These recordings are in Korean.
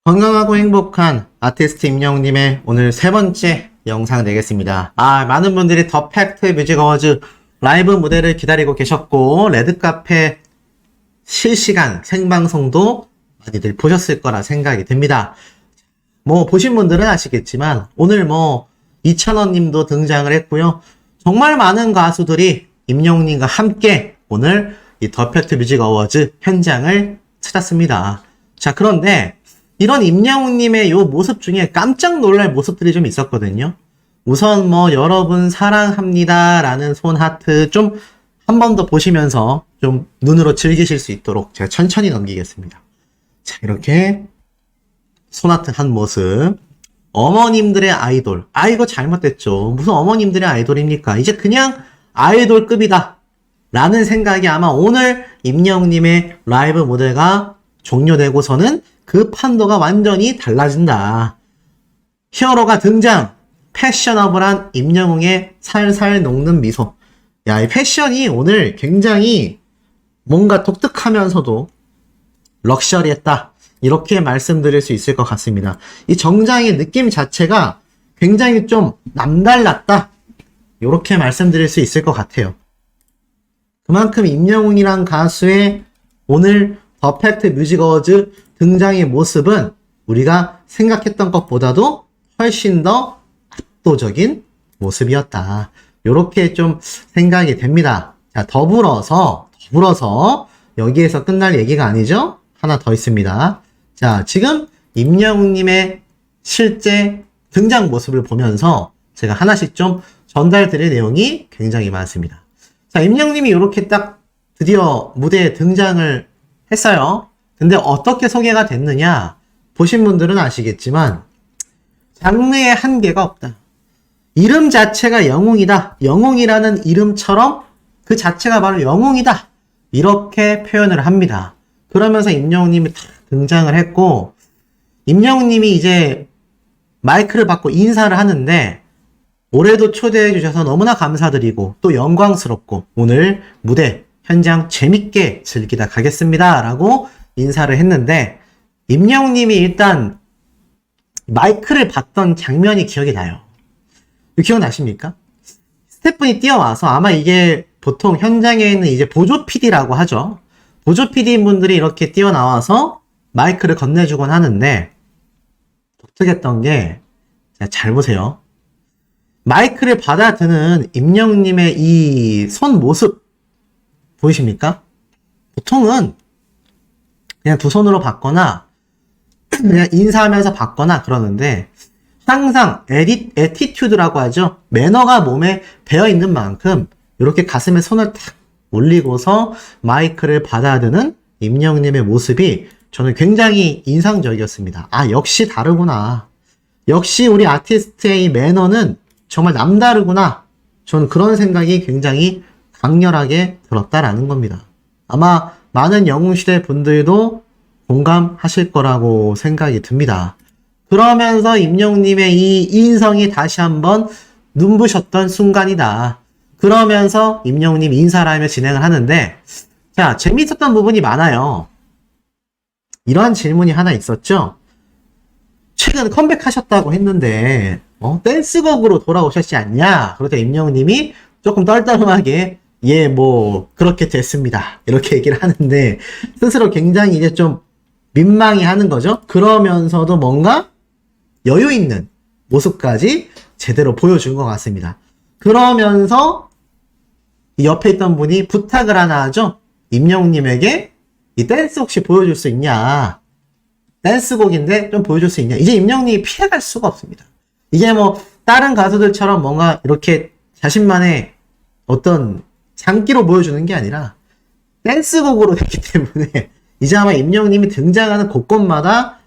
건강하고 행복한 아티스트 임영웅님의 오늘 세 번째 영상 내겠습니다. 많은 분들이 더 팩트 뮤직 어워즈 라이브 무대를 기다리고 계셨고, 레드카페 실시간 생방송도 많이들 보셨을 거라 생각이 듭니다. 보신 분들은 아시겠지만, 오늘 이찬원 님도 등장을 했고요. 정말 많은 가수들이 임영웅님과 함께 오늘 이 더 팩트 뮤직 어워즈 현장을 찾았습니다. 자, 그런데 이런 임영웅님의 요 모습 중에 깜짝 놀랄 모습들이 좀 있었거든요. 우선 여러분 사랑합니다 라는 손 하트 좀 한 번 더 보시면서 좀 눈으로 즐기실 수 있도록 제가 천천히 넘기겠습니다. 자, 이렇게 손 하트 한 모습. 어머님들의 아이돌. 이거 잘못됐죠. 무슨 어머님들의 아이돌입니까? 이제 그냥 아이돌급이다 라는 생각이 아마 오늘 임영웅님의 라이브 무대가 종료되고서는 그 판도가 완전히 달라진다. 히어로가 등장! 패셔너블한 임영웅의 살살 녹는 미소. 야, 이 패션이 오늘 굉장히 뭔가 독특하면서도 럭셔리했다. 이렇게 말씀드릴 수 있을 것 같습니다. 이 정장의 느낌 자체가 굉장히 좀 남달랐다. 이렇게 말씀드릴 수 있을 것 같아요. 그만큼 임영웅이란 가수의 오늘 더 팩트 뮤직 어워즈 등장의 모습은 우리가 생각했던 것보다도 훨씬 더 압도적인 모습이었다. 이렇게 좀 생각이 됩니다. 자, 더불어서 여기에서 끝날 얘기가 아니죠? 하나 더 있습니다. 자, 지금 임영웅님의 실제 등장 모습을 보면서 제가 하나씩 좀 전달드릴 내용이 굉장히 많습니다. 자, 임영웅님이 이렇게 딱 드디어 무대에 등장을 했어요. 근데 어떻게 소개가 됐느냐? 보신 분들은 아시겠지만 장르의 한계가 없다. 이름 자체가 영웅이다. 영웅이라는 이름처럼 그 자체가 바로 영웅이다. 이렇게 표현을 합니다. 그러면서 임영웅님이 딱 등장을 했고, 임영웅님이 이제 마이크를 받고 인사를 하는데, 올해도 초대해 주셔서 너무나 감사드리고 또 영광스럽고 오늘 무대 현장 재밌게 즐기다 가겠습니다 라고 인사를 했는데, 임영웅님이 일단 마이크를 받던 장면이 기억이 나요. 기억나십니까? 스태프분이 뛰어와서, 아마 이게 보통 현장에 있는 이제 보조 PD라고 하죠. 보조 PD 분들이 이렇게 뛰어나와서 마이크를 건네주곤 하는데, 독특했던 게, 잘 보세요. 마이크를 받아드는 임영웅님의 이 손 모습 보이십니까? 보통은 그냥 두 손으로 받거나 그냥 인사하면서 받거나 그러는데, 항상 에티튜드라고 하죠. 매너가 몸에 배어있는 만큼 이렇게 가슴에 손을 탁 올리고서 마이크를 받아드는 임영웅님의 모습이 저는 굉장히 인상적이었습니다. 역시 다르구나. 역시 우리 아티스트의 이 매너는 정말 남다르구나. 저는 그런 생각이 굉장히 강렬하게 들었다라는 겁니다. 아마 많은 영웅시대 분들도 공감하실 거라고 생각이 듭니다. 그러면서 임영웅님의 이 인성이 다시 한번 눈부셨던 순간이다. 그러면서 임영웅님 인사를 하며 진행을 하는데, 자, 재미있었던 부분이 많아요. 이러한 질문이 하나 있었죠. 최근 컴백하셨다고 했는데 댄스곡으로 돌아오셨지 않냐? 그럴 임영웅님이 조금 떨떠름하게 그렇게 됐습니다. 이렇게 얘기를 하는데, 스스로 굉장히 이제 좀 민망해 하는 거죠. 그러면서도 뭔가 여유 있는 모습까지 제대로 보여준 것 같습니다. 그러면서 옆에 있던 분이 부탁을 하나 하죠. 임영웅님에게 이 댄스 혹시 보여줄 수 있냐? 댄스곡인데 좀 보여줄 수 있냐? 이제 임영웅님이 피해갈 수가 없습니다. 이게 다른 가수들처럼 뭔가 이렇게 자신만의 어떤 장기로 보여주는 게 아니라 댄스곡으로 됐기 때문에 이제 아마 임영웅님이 등장하는 곳곳마다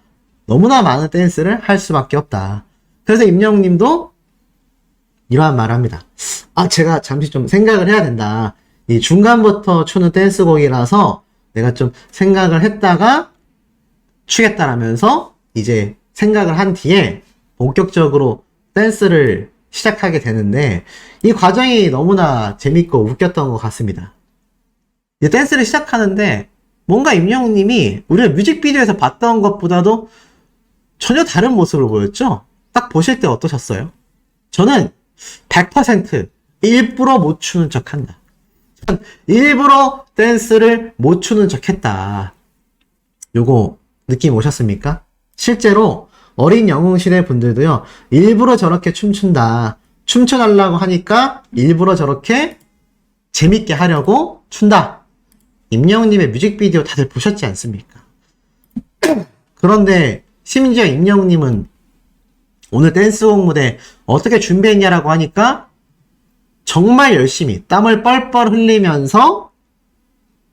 너무나 많은 댄스를 할 수밖에 없다. 그래서 임영웅님도 이러한 말을 합니다. 제가 잠시 좀 생각을 해야 된다. 이 중간부터 추는 댄스곡이라서 내가 좀 생각을 했다가 추겠다라면서 이제 생각을 한 뒤에 본격적으로 댄스를 시작하게 되는데, 이 과정이 너무나 재밌고 웃겼던 것 같습니다. 이제 댄스를 시작하는데 뭔가 임영웅님이 우리가 뮤직비디오에서 봤던 것보다도 전혀 다른 모습을 보였죠? 딱 보실 때 어떠셨어요? 저는 100% 일부러 못 추는 척 한다. 일부러 댄스를 못 추는 척 했다. 요거 느낌 오셨습니까? 실제로 어린 영웅시대 분들도요, 일부러 저렇게 춤춘다. 춤춰달라고 하니까 일부러 저렇게 재밌게 하려고 춘다. 임영웅님의 뮤직비디오 다들 보셨지 않습니까? 그런데 심지어 임영웅님은 오늘 댄스곡 무대 어떻게 준비했냐라고 하니까 정말 열심히 땀을 뻘뻘 흘리면서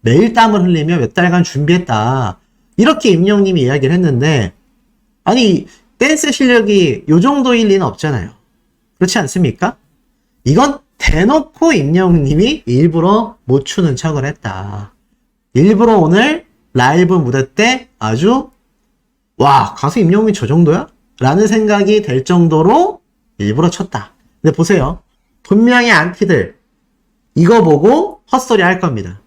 매일 땀을 흘리며 몇 달간 준비했다. 이렇게 임영웅님이 이야기를 했는데, 아니 댄스 실력이 요 정도일 리는 없잖아요. 그렇지 않습니까? 이건 대놓고 임영웅님이 일부러 못 추는 척을 했다. 일부러 오늘 라이브 무대 때 아주 와, 가수 임영웅이 저 정도야? 라는 생각이 될 정도로 일부러 쳤다. 근데 보세요. 분명히 안티들 이거 보고 헛소리 할 겁니다.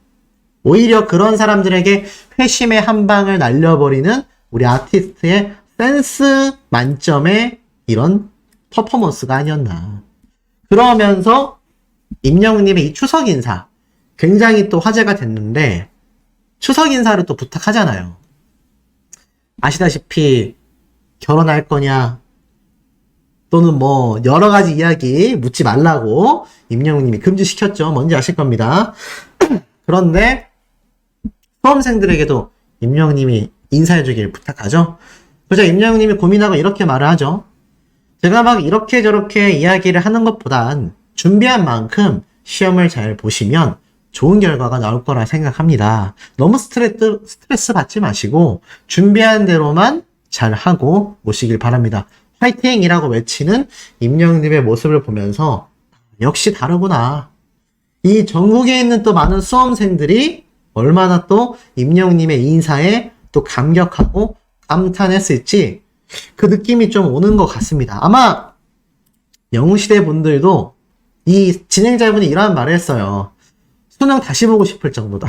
오히려 그런 사람들에게 회심의 한 방을 날려버리는 우리 아티스트의 센스 만점의 이런 퍼포먼스가 아니었나. 그러면서 임영웅님의 이 추석 인사 굉장히 또 화제가 됐는데, 추석 인사를 또 부탁하잖아요. 아시다시피 결혼할 거냐 또는 뭐 여러 가지 이야기 묻지 말라고 임영웅님이 금지시켰죠. 뭔지 아실 겁니다. 그런데 수험생들에게도 임영웅님이 인사해주길 부탁하죠. 그래서 임영웅님이 고민하고 이렇게 말을 하죠. 제가 막 이렇게 저렇게 이야기를 하는 것보단 준비한 만큼 시험을 잘 보시면 좋은 결과가 나올 거라 생각합니다. 너무 스트레스 받지 마시고 준비한 대로만 잘 하고 오시길 바랍니다. 화이팅! 이라고 외치는 임영웅님의 모습을 보면서 역시 다르구나. 이 전국에 있는 또 많은 수험생들이 얼마나 또 임영웅님의 인사에 또 감격하고 감탄했을지 그 느낌이 좀 오는 것 같습니다. 아마 영웅시대 분들도 이 진행자분이 이런 말을 했어요. 수능 다시 보고 싶을 정도다.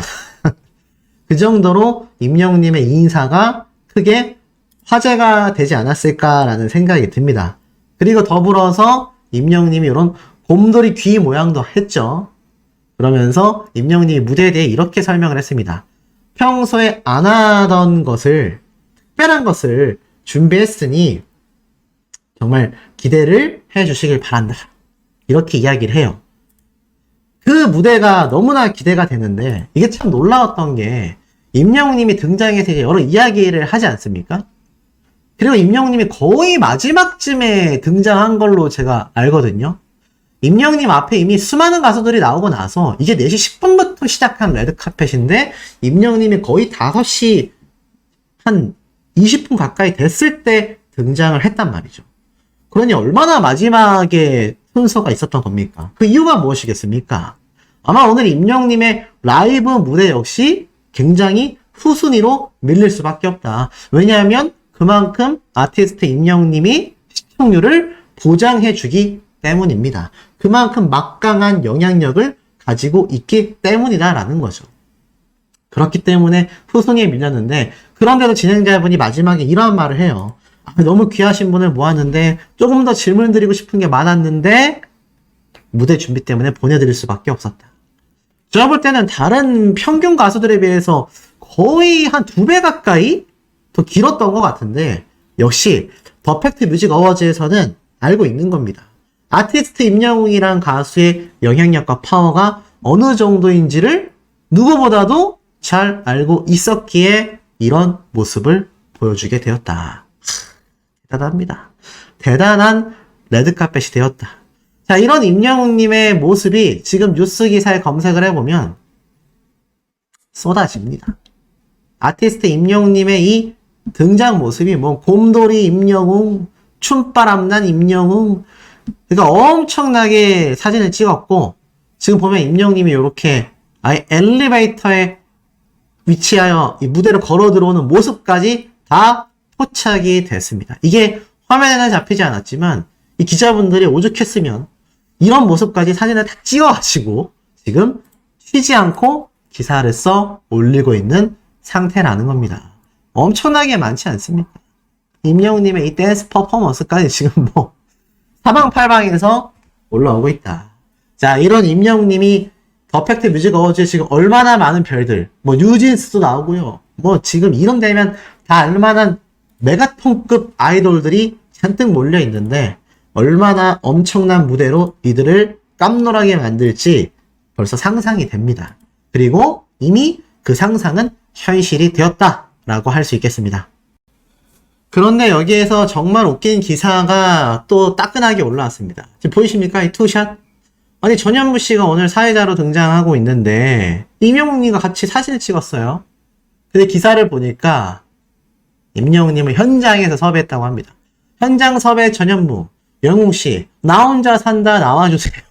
그 정도로 임영웅님의 인사가 크게 화제가 되지 않았을까라는 생각이 듭니다. 그리고 더불어서 임영웅님이 이런 곰돌이 귀 모양도 했죠. 그러면서 임영웅님이 무대에 대해 이렇게 설명을 했습니다. 평소에 안 하던 것을, 특별한 것을 준비했으니 정말 기대를 해주시길 바란다. 이렇게 이야기를 해요. 그 무대가 너무나 기대가 되는데, 이게 참 놀라웠던 게 임영웅님이 등장해서 여러 이야기를 하지 않습니까? 그리고 임영웅님이 거의 마지막쯤에 등장한 걸로 제가 알거든요. 임영웅님 앞에 이미 수많은 가수들이 나오고 나서 이게 4시 10분부터 시작한 레드카펫인데 임영웅님이 거의 5시 한 20분 가까이 됐을 때 등장을 했단 말이죠. 그러니 얼마나 마지막에 순서가 있었던 겁니까? 그 이유가 무엇이겠습니까? 아마 오늘 임영웅님의 라이브 무대 역시 굉장히 후순위로 밀릴 수밖에 없다. 왜냐하면 그만큼 아티스트 임영웅님이 시청률을 보장해주기 때문입니다. 그만큼 막강한 영향력을 가지고 있기 때문이다라는 거죠. 그렇기 때문에 후순위에 밀렸는데, 그런데도 진행자분이 마지막에 이런 말을 해요. 너무 귀하신 분을 모았는데 조금 더 질문 드리고 싶은 게 많았는데 무대 준비 때문에 보내드릴 수밖에 없었다. 제가 볼 때는 다른 평균 가수들에 비해서 거의 한 2배 가까이 더 길었던 것 같은데, 역시 퍼펙트 뮤직 어워즈에서는 알고 있는 겁니다. 아티스트 임영웅이란 가수의 영향력과 파워가 어느 정도인지를 누구보다도 잘 알고 있었기에 이런 모습을 보여주게 되었다. 대단합니다. 대단한 레드카펫이 되었다. 자, 이런 임영웅님의 모습이 지금 뉴스 기사에 검색을 해보면 쏟아집니다. 아티스트 임영웅님의 이 등장 모습이 뭐 곰돌이 임영웅, 춤바람난 임영웅, 그러니까 엄청나게 사진을 찍었고, 지금 보면 임영웅님이 이렇게 아예 엘리베이터에 위치하여 이 무대를 걸어 들어오는 모습까지 다 포착이 됐습니다. 이게 화면에는 잡히지 않았지만 이 기자분들이 오죽했으면 이런 모습까지 사진을 다 찍어가지고 지금 쉬지 않고 기사를 써 올리고 있는 상태라는 겁니다. 엄청나게 많지 않습니까? 임영웅님의 이 댄스 퍼포먼스까지 지금 뭐 사방팔방에서 올라오고 있다. 자, 이런 임영웅님이 더 팩트 뮤직 어워즈에 지금 얼마나 많은 별들, 뭐 뉴진스도 나오고요. 뭐 지금 이런 되면 다 알만한 메가톤급 아이돌들이 잔뜩 몰려 있는데 얼마나 엄청난 무대로 이들을 깜놀하게 만들지 벌써 상상이 됩니다. 그리고 이미 그 상상은 현실이 되었다라고 할 수 있겠습니다. 그런데 여기에서 정말 웃긴 기사가 또 따끈하게 올라왔습니다. 지금 보이십니까? 이 투샷? 아니, 전현무 씨가 오늘 사회자로 등장하고 있는데 임영웅님과 같이 사진을 찍었어요. 근데 기사를 보니까 임영웅님을 현장에서 섭외했다고 합니다. 현장 섭외 전현무, 영웅 씨, 나 혼자 산다 나와주세요.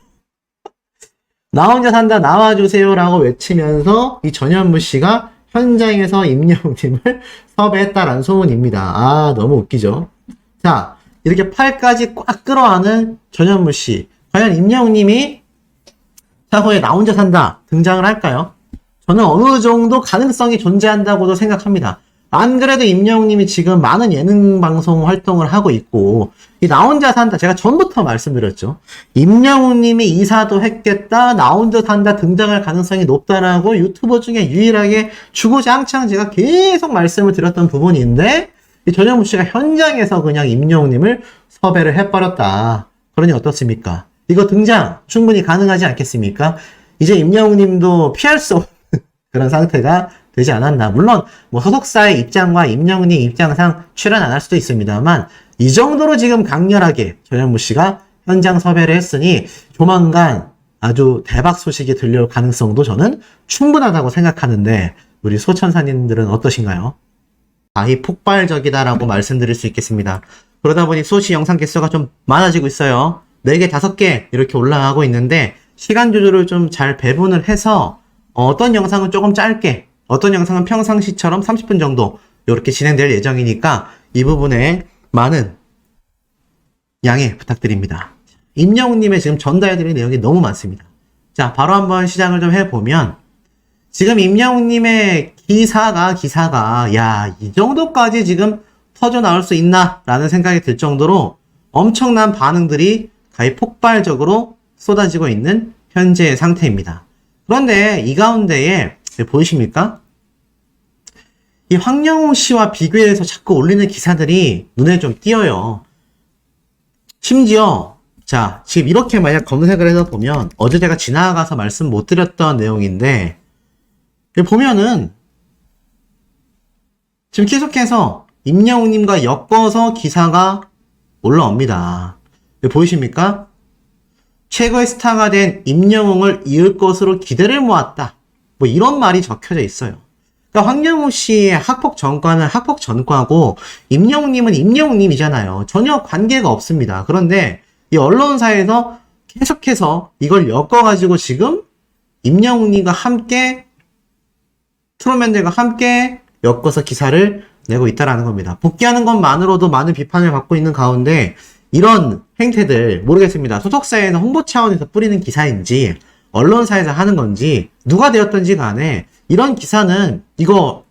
나 혼자 산다 나와주세요라고 외치면서 이 전현무 씨가 현장에서 임영웅님을 섭외했다라는 소문입니다. 아, 너무 웃기죠? 자, 이렇게 팔까지 꽉 끌어안은 전현무 씨. 과연 임영웅님이 차후에 나 혼자 산다 등장을 할까요? 저는 어느 정도 가능성이 존재한다고도 생각합니다. 안 그래도 임영웅님이 지금 많은 예능 방송 활동을 하고 있고, 이 나 혼자 산다, 제가 전부터 말씀드렸죠. 임영웅님이 이사도 했겠다, 나 혼자 산다 등장할 가능성이 높다라고 유튜버 중에 유일하게 주구장창 제가 계속 말씀을 드렸던 부분인데, 이 전현무 씨가 현장에서 그냥 임영웅님을 섭외를 해버렸다. 그러니 어떻습니까? 이거 등장 충분히 가능하지 않겠습니까? 이제 임영웅님도 피할 수 없는 그런 상태가 되지 않았나. 물론 뭐 소속사의 입장과 임영웅님 입장상 출연 안 할 수도 있습니다만 이 정도로 지금 강렬하게 전현무 씨가 현장 섭외를 했으니 조만간 아주 대박 소식이 들려올 가능성도 저는 충분하다고 생각하는데 우리 소천사님들은 어떠신가요? 아이 폭발적이다라고 말씀드릴 수 있겠습니다. 그러다 보니 소시 영상 개수가 좀 많아지고 있어요. 4개, 5개 이렇게 올라가고 있는데 시간 조절을 좀 잘 배분을 해서 어떤 영상은 조금 짧게, 어떤 영상은 평상시처럼 30분 정도 이렇게 진행될 예정이니까 이 부분에 많은 양해 부탁드립니다. 임영웅님의 지금 전달해드릴 내용이 너무 많습니다. 자, 바로 한번 시작을 좀 해보면 지금 임영웅님의 기사가 야, 이 정도까지 지금 터져 나올 수 있나? 라는 생각이 들 정도로 엄청난 반응들이 거의 폭발적으로 쏟아지고 있는 현재의 상태입니다. 그런데 이 가운데에 보이십니까? 이 황영우 씨와 비교해서 자꾸 올리는 기사들이 눈에 좀 띄어요. 심지어 자, 지금 이렇게 만약 검색을 해서 보면 어제 제가 지나가서 말씀 못 드렸던 내용인데 보면은 지금 계속해서 임영웅님과 엮어서 기사가 올라옵니다. 보이십니까? 최고의 스타가 된 임영웅을 이을 것으로 기대를 모았다. 뭐 이런 말이 적혀져 있어요. 그러니까 황영우 씨의 학폭 전과는 학폭 전과고 임영웅님은 임영웅님이잖아요. 전혀 관계가 없습니다. 그런데 이 언론사에서 계속해서 이걸 엮어가지고 지금 임영웅님과 함께 트롯맨들과 함께 엮어서 기사를 내고 있다라는 겁니다. 복귀하는 것만으로도 많은 비판을 받고 있는 가운데 이런 행태들 모르겠습니다. 소속사에서 홍보 차원에서 뿌리는 기사인지 언론사에서 하는 건지 누가 되었던지 간에 이런 기사는 이거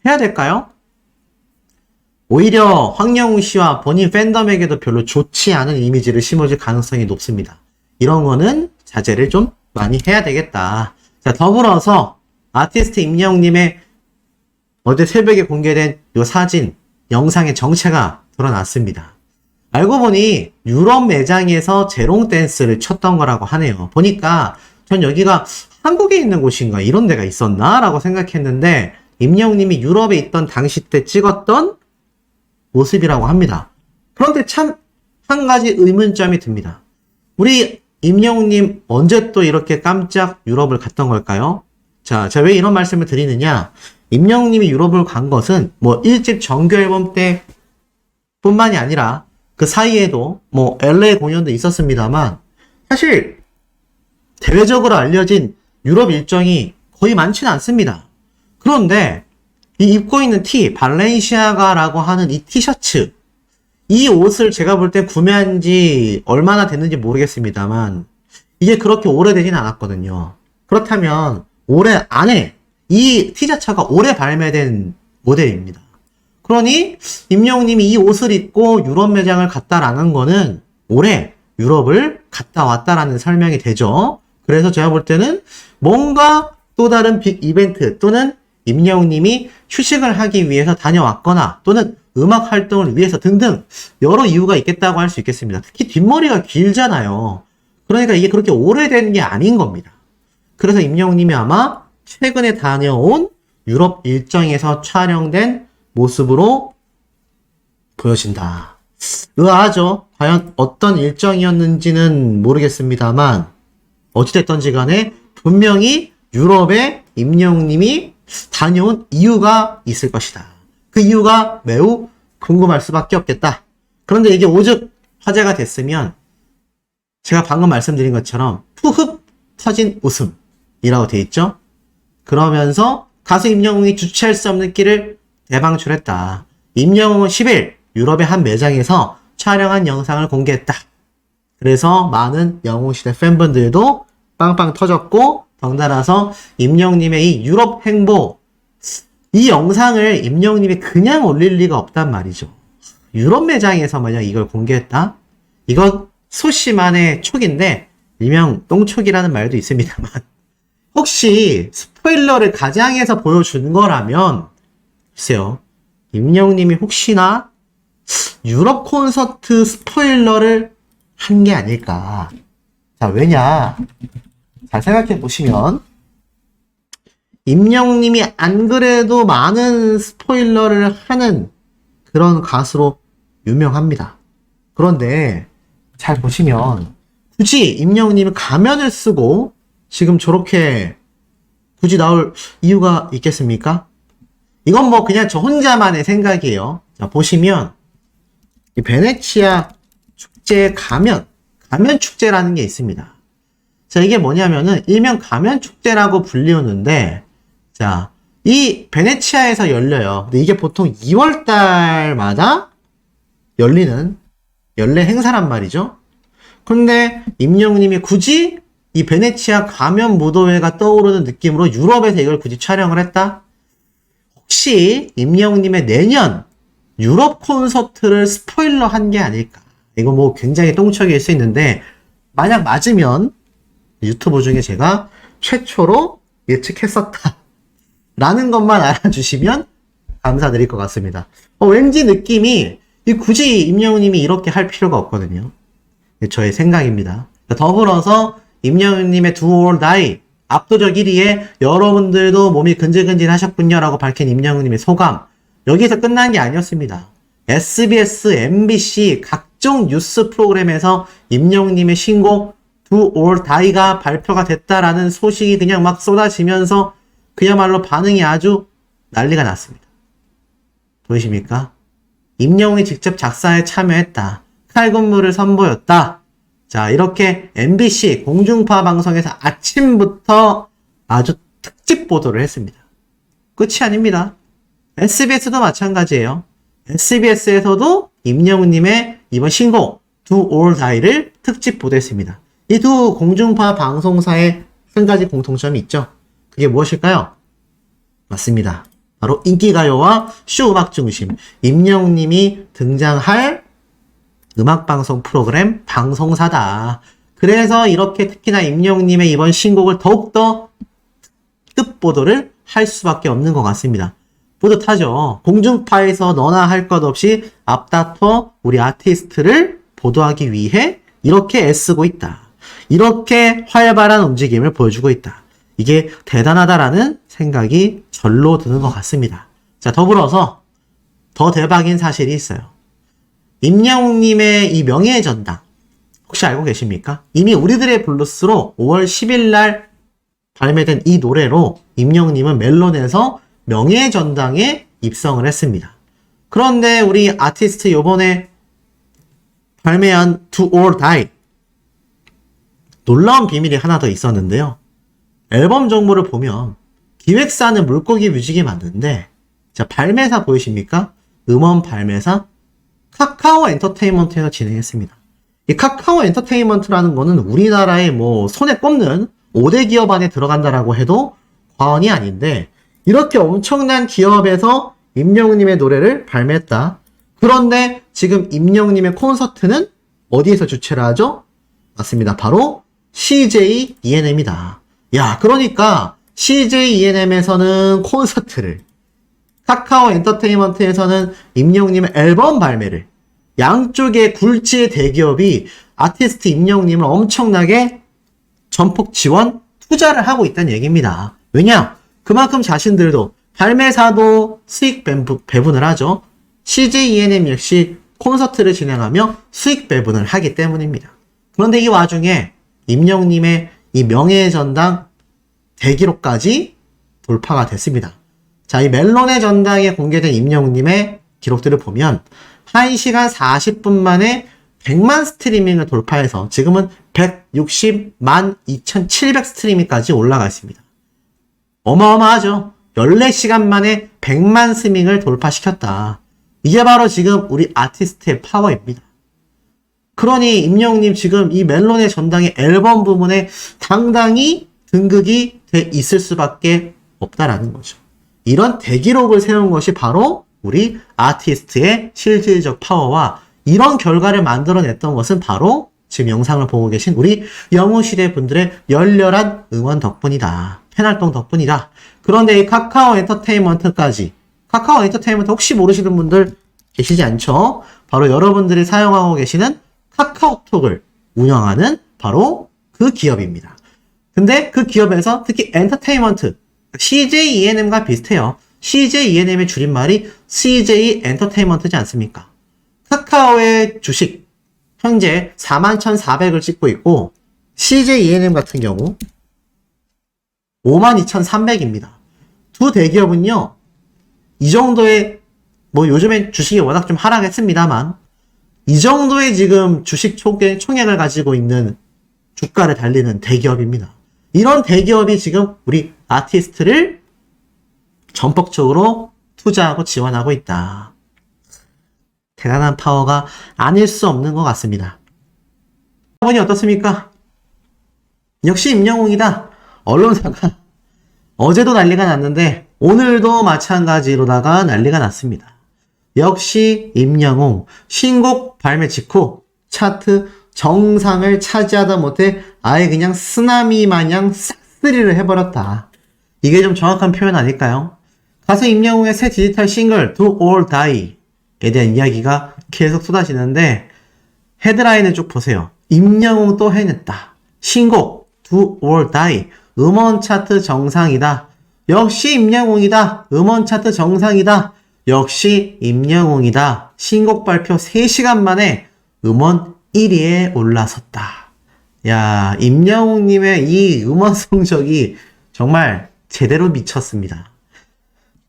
해야 될까요? 오히려 황영우 씨와 본인 팬덤에게도 별로 좋지 않은 이미지를 심어줄 가능성이 높습니다. 이런 거는 자제를 좀 많이 해야 되겠다. 자, 더불어서 아티스트 임영웅님의 어제 새벽에 공개된 이 사진, 영상의 정체가 드러났습니다. 알고 보니 유럽 매장에서 재롱 댄스를 췄던 거라고 하네요. 보니까 전 여기가 한국에 있는 곳인가 이런 데가 있었나? 라고 생각했는데 임영웅님이 유럽에 있던 당시 때 찍었던 모습이라고 합니다. 그런데 참 한 가지 의문점이 듭니다. 우리 임영웅님 언제 또 이렇게 깜짝 유럽을 갔던 걸까요? 자, 제가 왜 이런 말씀을 드리느냐? 임영웅님이 유럽을 간 것은 뭐 1집 정규 앨범 때 뿐만이 아니라 그 사이에도 뭐 LA 공연도 있었습니다만 사실 대외적으로 알려진 유럽 일정이 거의 많지는 않습니다. 그런데 이 입고 있는 티, 발렌시아가라고 하는 이 티셔츠, 이 옷을 제가 볼 때 구매한 지 얼마나 됐는지 모르겠습니다만 이게 그렇게 오래되진 않았거든요. 그렇다면 올해 안에 이 티셔츠가 올해 발매된 모델입니다. 그러니 임영웅님이 이 옷을 입고 유럽 매장을 갔다라는 거는 올해 유럽을 갔다 왔다라는 설명이 되죠. 그래서 제가 볼 때는 뭔가 또 다른 빅 이벤트 또는 임영웅님이 휴식을 하기 위해서 다녀왔거나 또는 음악 활동을 위해서 등등 여러 이유가 있겠다고 할 수 있겠습니다. 특히 뒷머리가 길잖아요. 그러니까 이게 그렇게 오래된 게 아닌 겁니다. 그래서 임영웅님이 아마 최근에 다녀온 유럽 일정에서 촬영된 모습으로 보여진다. 의아하죠. 과연 어떤 일정이었는지는 모르겠습니다만 어찌됐던지 간에 분명히 유럽에 임영웅님이 다녀온 이유가 있을 것이다. 그 이유가 매우 궁금할 수밖에 없겠다. 그런데 이게 오죽 화제가 됐으면 제가 방금 말씀드린 것처럼 푸흡 터진 웃음이라고 돼 있죠. 그러면서 가수 임영웅이 주체할 수 없는 끼를 대방출했다. 임영웅은 10일 유럽의 한 매장에서 촬영한 영상을 공개했다. 그래서 많은 영웅시대 팬분들도 빵빵 터졌고 덩달아서 임영웅님의 이 유럽 행보, 이 영상을 임영웅님이 그냥 올릴 리가 없단 말이죠. 유럽 매장에서 만약 이걸 공개했다? 이건 소씨만의 촉인데 일명 똥촉이라는 말도 있습니다만 혹시 스포일러를 가장해서 보여준 거라면 글쎄요, 임영웅님이 혹시나 유럽 콘서트 스포일러를 한 게 아닐까. 자, 왜냐, 잘 생각해 보시면 임영웅님이 안 그래도 많은 스포일러를 하는 그런 가수로 유명합니다. 그런데 잘 보시면 굳이 임영웅님이 가면을 쓰고 지금 저렇게 굳이 나올 이유가 있겠습니까? 이건 뭐 그냥 저 혼자만의 생각이에요. 자, 보시면 이 베네치아 축제에 가면 축제라는 게 있습니다. 자, 이게 뭐냐면은 일명 가면 축제라고 불리우는데, 자, 이 베네치아에서 열려요. 근데 이게 보통 2월 달마다 열리는 연례 행사란 말이죠. 근데 임영웅님이 굳이 이 베네치아 가면 무도회가 떠오르는 느낌으로 유럽에서 이걸 굳이 촬영을 했다? 혹시 임영웅님의 내년 유럽 콘서트를 스포일러 한 게 아닐까? 이거 뭐 굉장히 똥척일 수 있는데 만약 맞으면 유튜브 중에 제가 최초로 예측했었다 라는 것만 알아주시면 감사드릴 것 같습니다. 왠지 느낌이 굳이 임영웅님이 이렇게 할 필요가 없거든요. 저의 생각입니다. 더불어서 임영웅님의 Do or Die 압도적 1위에 여러분들도 몸이 근질근질 하셨군요 라고 밝힌 임영웅님의 소감, 여기서 끝난 게 아니었습니다. SBS, MBC 각종 뉴스 프로그램에서 임영웅님의 신곡 Do or Die가 발표가 됐다라는 소식이 그냥 막 쏟아지면서 그야말로 반응이 아주 난리가 났습니다. 보이십니까? 임영웅이 직접 작사에 참여했다. 칼군무를 선보였다. 자, 이렇게 MBC 공중파 방송에서 아침부터 아주 특집 보도를 했습니다. 끝이 아닙니다. SBS도 마찬가지예요. SBS에서도 임영웅님의 이번 신곡 Do or Die를 특집 보도했습니다. 이 두 공중파 방송사의 한 가지 공통점이 있죠. 그게 무엇일까요? 맞습니다. 바로 인기가요와 쇼음악 중심 임영웅님이 등장할 음악방송 프로그램 방송사다. 그래서 이렇게 특히나 임영웅님의 이번 신곡을 더욱더 특보도를 할 수밖에 없는 것 같습니다. 뿌듯하죠. 공중파에서 너나 할 것 없이 앞다퉈 우리 아티스트를 보도하기 위해 이렇게 애쓰고 있다. 이렇게 활발한 움직임을 보여주고 있다. 이게 대단하다라는 생각이 절로 드는 것 같습니다. 자, 더불어서 더 대박인 사실이 있어요. 임영웅님의 이 명예의 전당 혹시 알고 계십니까? 이미 우리들의 블루스로 5월 10일 날 발매된 이 노래로 임영웅님은 멜론에서 명예의 전당에 입성을 했습니다. 그런데 우리 아티스트 요번에 발매한 Do or Die 놀라운 비밀이 하나 더 있었는데요. 앨범 정보를 보면 기획사는 물고기 뮤직이 맞는데, 자, 발매사 보이십니까? 음원 발매사 카카오 엔터테인먼트에서 진행했습니다. 이 카카오 엔터테인먼트라는 거는 우리나라의 뭐 손에 꼽는 5대 기업 안에 들어간다라고 해도 과언이 아닌데, 이렇게 엄청난 기업에서 임영웅님의 노래를 발매했다. 그런데 지금 임영웅님의 콘서트는 어디에서 주최를 하죠? 맞습니다. 바로 CJ ENM이다. 야, 그러니까 CJ ENM에서는 콘서트를, 카카오 엔터테인먼트에서는 임영웅님의 앨범 발매를, 양쪽의 굴지의 대기업이 아티스트 임영웅님을 엄청나게 전폭 지원, 투자를 하고 있다는 얘기입니다. 왜냐? 그만큼 자신들도 발매사도 수익 배분을 하죠. CJ ENM 역시 콘서트를 진행하며 수익 배분을 하기 때문입니다. 그런데 이 와중에 임영웅님의 이 명예의 전당 대기록까지 돌파가 됐습니다. 자, 이 멜론의 전당에 공개된 임영웅님의 기록들을 보면 1시간 40분 만에 100만 스트리밍을 돌파해서 지금은 160만 2,700 스트리밍까지 올라가 있습니다. 어마어마하죠. 14시간 만에 100만 스밍을 돌파시켰다. 이게 바로 지금 우리 아티스트의 파워입니다. 그러니 임영웅님 지금 이 멜론의 전당의 앨범 부문에 당당히 등극이 돼 있을 수밖에 없다라는 거죠. 이런 대기록을 세운 것이 바로 우리 아티스트의 실질적 파워와 이런 결과를 만들어냈던 것은 바로 지금 영상을 보고 계신 우리 영웅시대 분들의 열렬한 응원 덕분이다. 팬활동 덕분이다. 그런데 이 카카오 엔터테인먼트까지, 카카오 엔터테인먼트 혹시 모르시는 분들 계시지 않죠? 바로 여러분들이 사용하고 계시는 카카오톡을 운영하는 바로 그 기업입니다. 근데 그 기업에서 특히 엔터테인먼트, CJ ENM과 비슷해요. CJ ENM의 줄임말이 CJ 엔터테인먼트지 않습니까? 카카오의 주식 현재 41,400을 찍고 있고 CJ ENM 같은 경우 52,300입니다. 두 대기업은요, 이 정도의, 뭐 요즘엔 주식이 워낙 좀 하락했습니다만, 이 정도의 지금 주식 총액을 가지고 있는 주가를 달리는 대기업입니다. 이런 대기업이 지금 우리 아티스트를 전폭적으로 투자하고 지원하고 있다. 대단한 파워가 아닐 수 없는 것 같습니다. 여러분이 어떻습니까? 역시 임영웅이다. 언론사가 어제도 난리가 났는데 오늘도 마찬가지로다가 난리가 났습니다. 역시 임영웅 신곡 발매 직후 차트 정상을 차지하다 못해 아예 그냥 쓰나미 마냥 싹쓸이를 해버렸다. 이게 좀 정확한 표현 아닐까요? 가수 임영웅의 새 디지털 싱글 Do or Die에 대한 이야기가 계속 쏟아지는데 헤드라인을 쭉 보세요. 임영웅 또 해냈다. 신곡 Do or Die 음원 차트 정상이다. 역시 임영웅이다. 음원 차트 정상이다. 역시 임영웅이다. 신곡 발표 3시간 만에 음원 1위에 올라섰다. 야, 임영웅님의 이 음원 성적이 정말 제대로 미쳤습니다.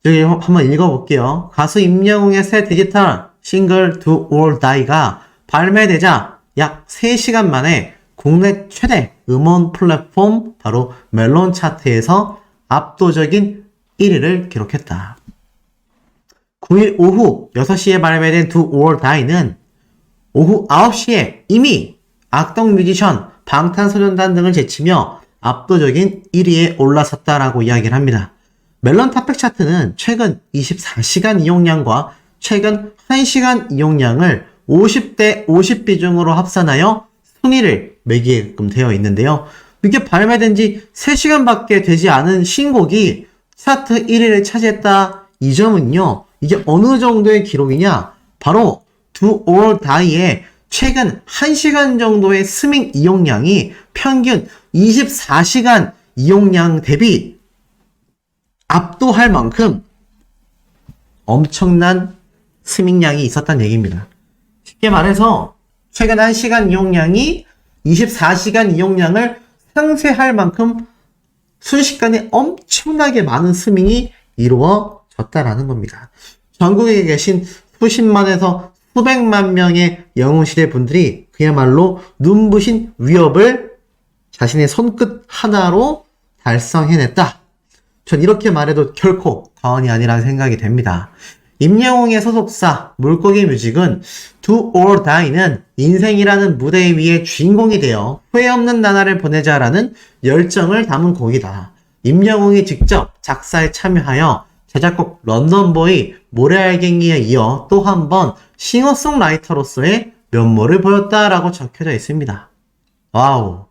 여기 한번 읽어볼게요. 가수 임영웅의 새 디지털 싱글 Do or Die가 발매되자 약 3시간 만에 국내 최대 음원 플랫폼 바로 멜론 차트에서 압도적인 1위를 기록했다. 9일 오후 6시에 발매된 Do or Die는 오후 9시에 이미 악동 뮤지션, 방탄소년단 등을 제치며 압도적인 1위에 올라섰다라고 이야기를 합니다. 멜론 탑백 차트는 최근 24시간 이용량과 최근 1시간 이용량을 50대 50 비중으로 합산하여 순위를 매기게끔 되어 있는데요. 이게 발매된 지 3시간밖에 되지 않은 신곡이 차트 1위를 차지했다. 이 점은요, 이게 어느 정도의 기록이냐? 바로 Do or Die의 최근 1시간 정도의 스밍 이용량이 평균 24시간 이용량 대비 압도할 만큼 엄청난 스밍량이 있었다는 얘기입니다. 쉽게 말해서 최근 1시간 이용량이 24시간 이용량을 상쇄할 만큼 순식간에 엄청나게 많은 스밍이 이루어졌다라는 겁니다. 전국에 계신 수십만에서 수백만 명의 영웅시대 분들이 그야말로 눈부신 위협을 자신의 손끝 하나로 달성해냈다. 전 이렇게 말해도 결코 과언이 아니라는 생각이 됩니다. 임영웅의 소속사 물고기 뮤직은 Do or Die는 인생이라는 무대 위에 주인공이 되어 후회 없는 나날을 보내자라는 열정을 담은 곡이다. 임영웅이 직접 작사에 참여하여 제작곡 런던보이 모래알갱이에 이어 또 한 번 싱어송라이터로서의 면모를 보였다라고 적혀져 있습니다. 와우,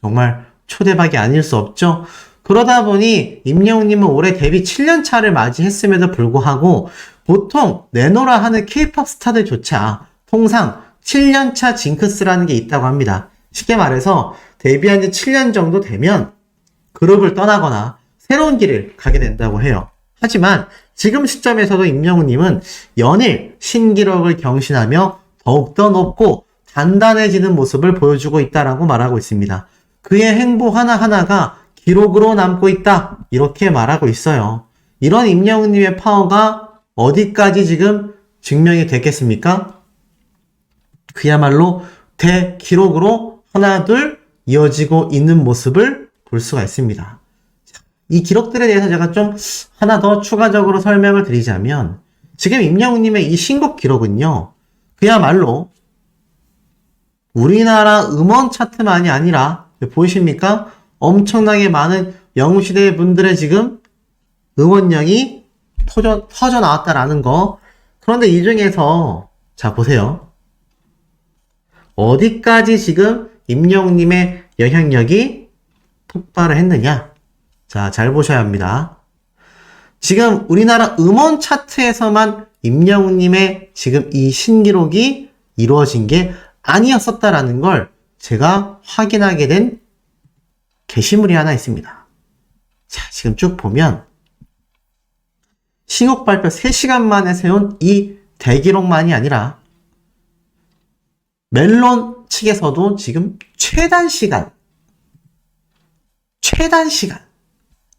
정말 초대박이 아닐 수 없죠? 그러다 보니 임영웅님은 올해 데뷔 7년차를 맞이했음에도 불구하고 보통 내노라 하는 K-POP 스타들조차 통상 7년차 징크스라는 게 있다고 합니다. 쉽게 말해서 데뷔한 지 7년 정도 되면 그룹을 떠나거나 새로운 길을 가게 된다고 해요. 하지만 지금 시점에서도 임영웅님은 연일 신기록을 경신하며 더욱더 높고 단단해지는 모습을 보여주고 있다라고 말하고 있습니다. 그의 행보 하나하나가 기록으로 남고 있다, 이렇게 말하고 있어요. 이런 임영웅님의 파워가 어디까지 지금 증명이 됐겠습니까? 그야말로 대기록으로 하나 둘 이어지고 있는 모습을 볼 수가 있습니다. 이 기록들에 대해서 제가 좀 하나 더 추가적으로 설명을 드리자면, 지금 임영웅님의 이 신곡 기록은요, 그야말로 우리나라 음원 차트만이 아니라, 보이십니까? 엄청나게 많은 영웅시대 분들의 지금 응원령이 터져 나왔다라는 거. 그런데 이 중에서 자 보세요. 어디까지 지금 임영웅님의 영향력이 폭발을 했느냐? 자, 잘 보셔야 합니다. 지금 우리나라 음원 차트에서만 임영웅님의 지금 이 신기록이 이루어진 게 아니었었다라는 걸 제가 확인하게 된 게시물이 하나 있습니다. 자, 지금 쭉 보면 신곡 발표 3시간 만에 세운 이 대기록만이 아니라 멜론 측에서도 지금 최단 시간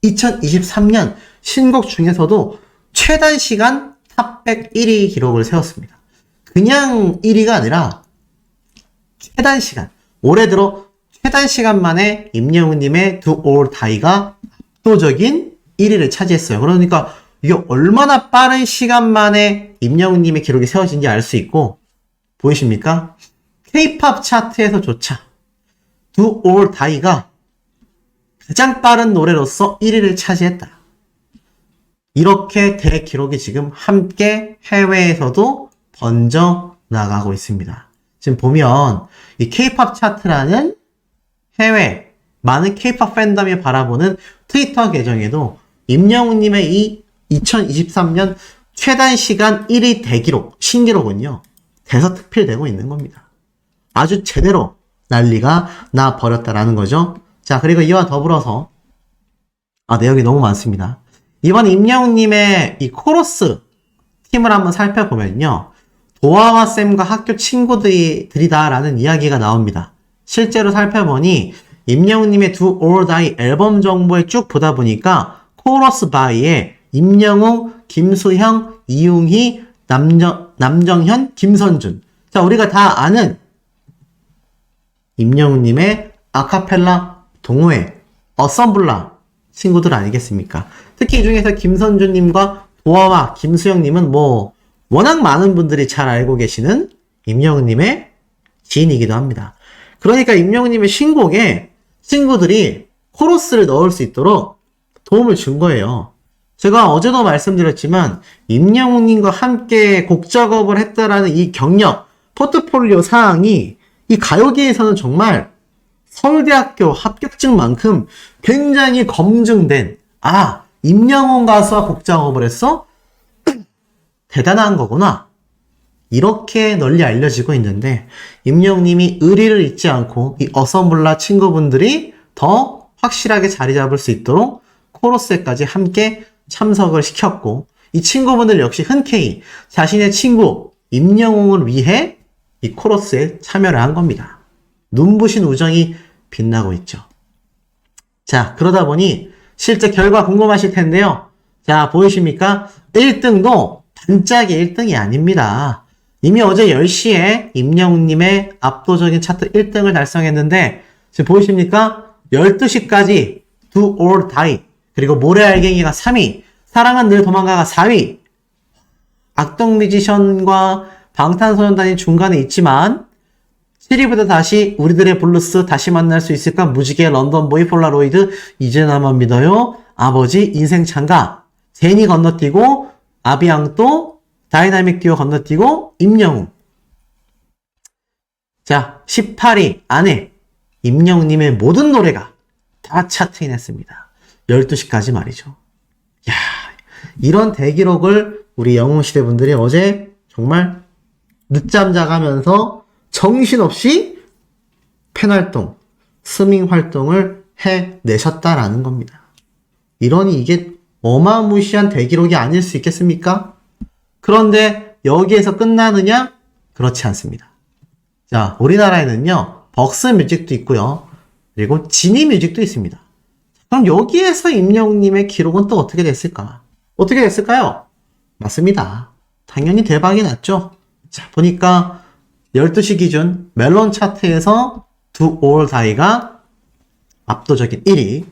2023년 신곡 중에서도 최단 시간 탑 100 1위 기록을 세웠습니다. 그냥 1위가 아니라 최단 시간, 올해 들어 최단 시간 만에 임영웅님의 Do or Die가 압도적인 1위를 차지했어요. 그러니까 이게 얼마나 빠른 시간 만에 임영웅님의 기록이 세워진지 알 수 있고, 보이십니까? K-POP 차트에서조차 Do or Die가 가장 빠른 노래로서 1위를 차지했다. 이렇게 대기록이 지금 함께 해외에서도 번져 나가고 있습니다. 지금 보면 이 K-POP 차트라는 해외 많은 K-POP 팬덤이 바라보는 트위터 계정에도 임영웅님의 이 2023년 최단 시간 1위 대기록, 신기록은요, 대서특필되고 있는 겁니다. 아주 제대로 난리가 나버렸다라는 거죠. 자, 그리고 이와 더불어서, 내용이 너무 많습니다. 이번 임영웅님의 이 코러스 팀을 한번 살펴보면요, 도아와 쌤과 학교 친구들이다라는 이야기가 나옵니다. 실제로 살펴보니 임영웅님의 Do or Die 앨범 정보에 쭉 보다 보니까 코러스 바이에 임영웅, 김수형, 이웅희, 남정현, 김선준. 자, 우리가 다 아는 임영웅님의 아카펠라 동호회 어썸블라 친구들 아니겠습니까? 특히 이 중에서 김선준님과 도아와 김수영님은 워낙 많은 분들이 잘 알고 계시는 임영웅님의 지인이기도 합니다. 그러니까 임영웅님의 신곡에 친구들이 코러스를 넣을 수 있도록 도움을 준 거예요. 제가 어제도 말씀드렸지만 임영웅님과 함께 곡 작업을 했다라는 이 경력, 포트폴리오 사항이 이 가요계에서는 정말 서울대학교 합격증만큼 굉장히 검증된, 임영웅 가수와 곡 작업을 했어? 대단한 거구나. 이렇게 널리 알려지고 있는데, 임영웅님이 의리를 잊지 않고 이 어썸블라 친구분들이 더 확실하게 자리 잡을 수 있도록 코러스에까지 함께 참석을 시켰고, 이 친구분들 역시 흔쾌히 자신의 친구 임영웅을 위해 이 코러스에 참여를 한 겁니다. 눈부신 우정이 빛나고 있죠. 자, 그러다 보니 실제 결과 궁금하실 텐데요. 자, 보이십니까? 1등도 반짝이 1등이 아닙니다. 이미 어제 10시에 임영웅님의 압도적인 차트 1등을 달성했는데, 지금 보이십니까? 12시까지 Do or Die, 그리고 모래알갱이가 3위, 사랑은 늘 도망가가 4위, 악동 뮤지션과 방탄소년단이 중간에 있지만 7위부터 다시 우리들의 블루스 다시 만날 수 있을까, 무지개, 런던보이, 폴라로이드, 이제 나만 믿어요, 아버지, 인생 창가. 제니 건너뛰고 아비앙또 다이나믹 듀오 건너뛰고 임영웅. 자, 18위 안에 임영웅님의 모든 노래가 다 차트인 했습니다. 12시까지 말이죠. 야, 이런 대기록을 우리 영웅시대 분들이 어제 정말 늦잠 자가면서 정신없이 팬활동, 스밍 활동을 해내셨다라는 겁니다. 이러니 이게 어마무시한 대기록이 아닐 수 있겠습니까? 그런데 여기에서 끝나느냐? 그렇지 않습니다. 자, 우리나라에는요, 벅스 뮤직도 있고요. 그리고 지니 뮤직도 있습니다. 그럼 여기에서 임영웅님의 기록은 또 어떻게 됐을까? 어떻게 됐을까요? 맞습니다. 당연히 대박이 났죠. 자, 보니까 12시 기준 멜론 차트에서 Do or Die가 압도적인 1위.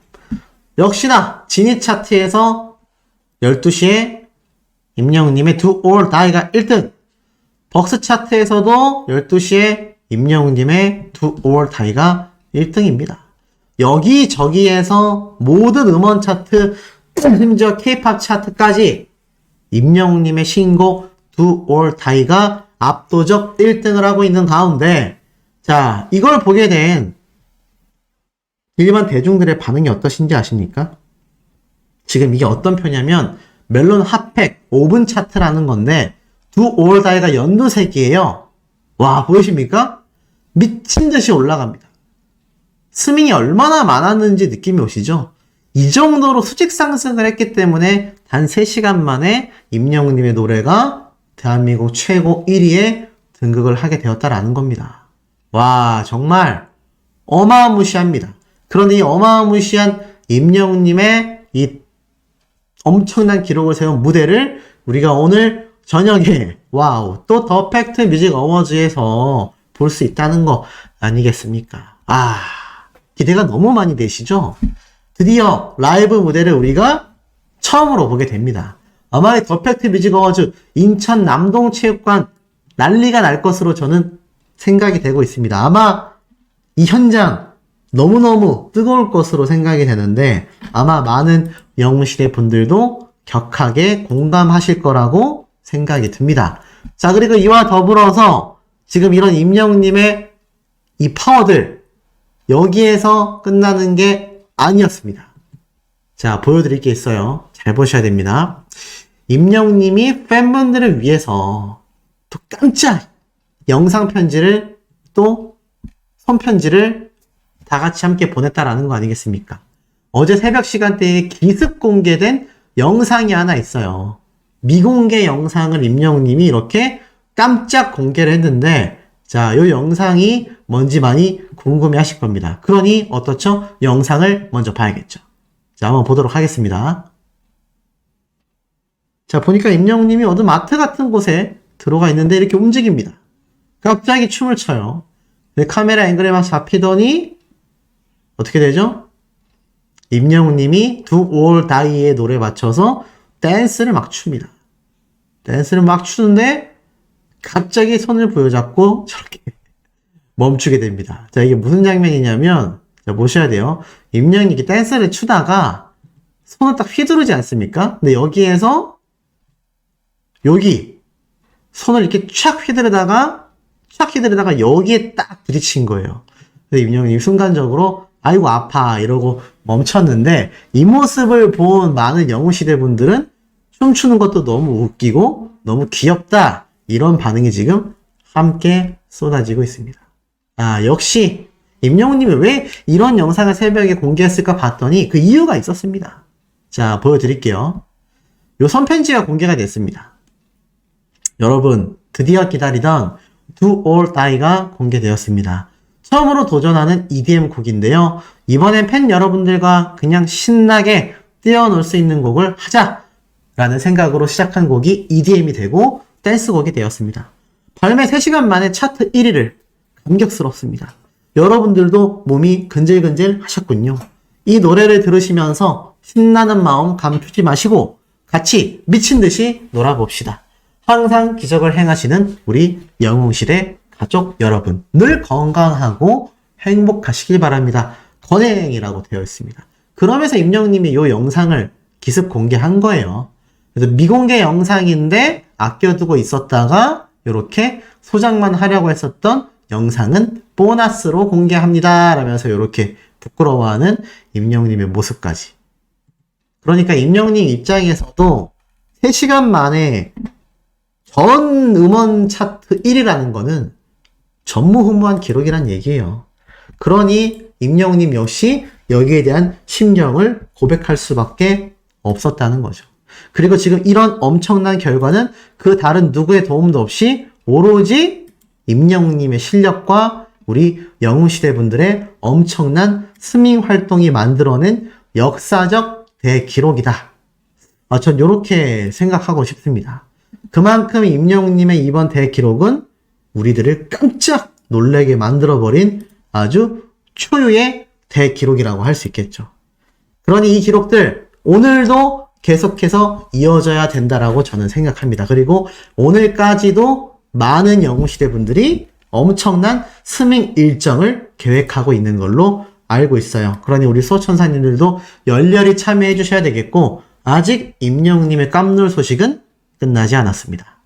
역시나 지니 차트에서 12시에 임영웅님의 Do or Die가 1등. 벅스 차트에서도 12시에 임영웅님의 Do or Die가 1등입니다. 여기저기에서 모든 음원 차트, 심지어 K-POP 차트까지 임영웅님의 신곡 Do or Die가 압도적 1등을 하고 있는 가운데, 자, 이걸 보게 된 일반 대중들의 반응이 어떠신지 아십니까? 지금 이게 어떤 표냐면 멜론 핫팩 5분 차트라는 건데 Do or Die가 연두색이에요. 와, 보이십니까? 미친 듯이 올라갑니다. 스밍이 얼마나 많았는지 느낌이 오시죠? 이 정도로 수직 상승을 했기 때문에 단 3시간 만에 임영웅님의 노래가 대한민국 최고 1위에 등극을 하게 되었다라는 겁니다. 와, 정말 어마무시합니다. 그런데 이 어마무시한 임영웅님의 이 엄청난 기록을 세운 무대를 우리가 오늘 저녁에 와우, 또 더 팩트 뮤직 어워즈에서 볼 수 있다는 거 아니겠습니까? 아, 기대가 너무 많이 되시죠? 드디어 라이브 무대를 우리가 처음으로 보게 됩니다. 아마 이 더 팩트 뮤직 어워즈 인천 남동체육관 난리가 날 것으로 저는 생각이 되고 있습니다. 아마 이 현장 너무너무 뜨거울 것으로 생각이 되는데 아마 많은 영웅시대 분들도 격하게 공감하실 거라고 생각이 듭니다. 자, 그리고 이와 더불어서 지금 이런 임영웅님의 이 파워들 여기에서 끝나는 게 아니었습니다. 자, 보여드릴 게 있어요. 잘 보셔야 됩니다. 임영웅님이 팬분들을 위해서 또 깜짝 영상 편지를 또 손편지를 다 같이 함께 보냈다라는 거 아니겠습니까? 어제 새벽 시간대에 기습 공개된 영상이 하나 있어요. 미공개 영상을 임영웅님이 이렇게 깜짝 공개를 했는데, 자, 이 영상이 뭔지 많이 궁금해 하실 겁니다. 그러니 어떻죠? 영상을 먼저 봐야겠죠. 자, 한번 보도록 하겠습니다. 자, 보니까 임영웅님이 어느 마트 같은 곳에 들어가 있는데 이렇게 움직입니다. 갑자기 춤을 춰요. 카메라 앵글에 막 잡히더니 어떻게 되죠? 임영웅님이 Do or Die의 노래에 맞춰서 댄스를 막 춥니다. 댄스를 막 추는데 갑자기 손을 부여잡고 저렇게 멈추게 됩니다. 자, 이게 무슨 장면이냐면, 자, 보셔야 돼요. 임영웅이 이렇게 댄스를 추다가 손을 딱 휘두르지 않습니까? 근데 여기에서 여기 손을 이렇게 촥 휘두르다가 여기에 딱 부딪힌 거예요. 그래서 임영웅이 순간적으로 아이고 아파 이러고 멈췄는데 이 모습을 본 많은 영웅시대 분들은 춤추는 것도 너무 웃기고 너무 귀엽다 이런 반응이 지금 함께 쏟아지고 있습니다. 아, 역시 임영웅님이 왜 이런 영상을 새벽에 공개했을까 봤더니 그 이유가 있었습니다. 자, 보여드릴게요. 요 손편지가 공개가 됐습니다. 여러분, 드디어 기다리던 Do or Die가 공개되었습니다. 처음으로 도전하는 EDM 곡인데요. 이번엔 팬 여러분들과 그냥 신나게 뛰어놀 수 있는 곡을 하자라는 생각으로 시작한 곡이 EDM이 되고 댄스곡이 되었습니다. 발매 3시간 만에 차트 1위를 감격스럽습니다. 여러분들도 몸이 근질근질 하셨군요. 이 노래를 들으시면서 신나는 마음 감추지 마시고 같이 미친듯이 놀아봅시다. 항상 기적을 행하시는 우리 영웅시대 가족 여러분, 늘 건강하고 행복하시길 바랍니다. 건행이라고 되어 있습니다. 그러면서 임영웅님이 이 영상을 기습 공개한 거예요. 그래서 미공개 영상인데 아껴두고 있었다가 이렇게 소장만 하려고 했었던 영상은 보너스로 공개합니다 라면서 이렇게 부끄러워하는 임영님의 모습까지. 그러니까 임영님 입장에서도 3시간 만에 전 음원 차트 1위라는 거는 전무후무한 기록이란 얘기예요. 그러니 임영님 역시 여기에 대한 심정을 고백할 수밖에 없었다는 거죠. 그리고 지금 이런 엄청난 결과는 그 다른 누구의 도움도 없이 오로지 임영님의 실력과 우리 영웅시대 분들의 엄청난 스밍 활동이 만들어낸 역사적 대기록이다. 전 이렇게 생각하고 싶습니다. 그만큼 임영웅님의 이번 대기록은 우리들을 깜짝 놀라게 만들어버린 아주 초유의 대기록이라고 할 수 있겠죠. 그러니 이 기록들 오늘도 계속해서 이어져야 된다라고 저는 생각합니다. 그리고 오늘까지도 많은 영웅시대 분들이 엄청난 스밍 일정을 계획하고 있는 걸로 알고 있어요. 그러니 우리 수호천사님들도 열렬히 참여해 주셔야 되겠고, 아직 임영웅님의 깜놀 소식은 끝나지 않았습니다.